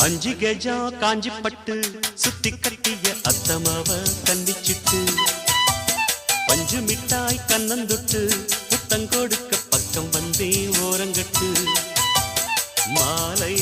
அஞ்சு கஜம் காஞ்சி பட்டு சுத்தி கட்டிய அத்தமாவ கண்டிச்சிட்டு பஞ்சு மிட்டாய் கண்ணந்தொட்டு புத்தங்கொடுக்க பக்கம் வந்தே ஓரங்கட்டு மாலை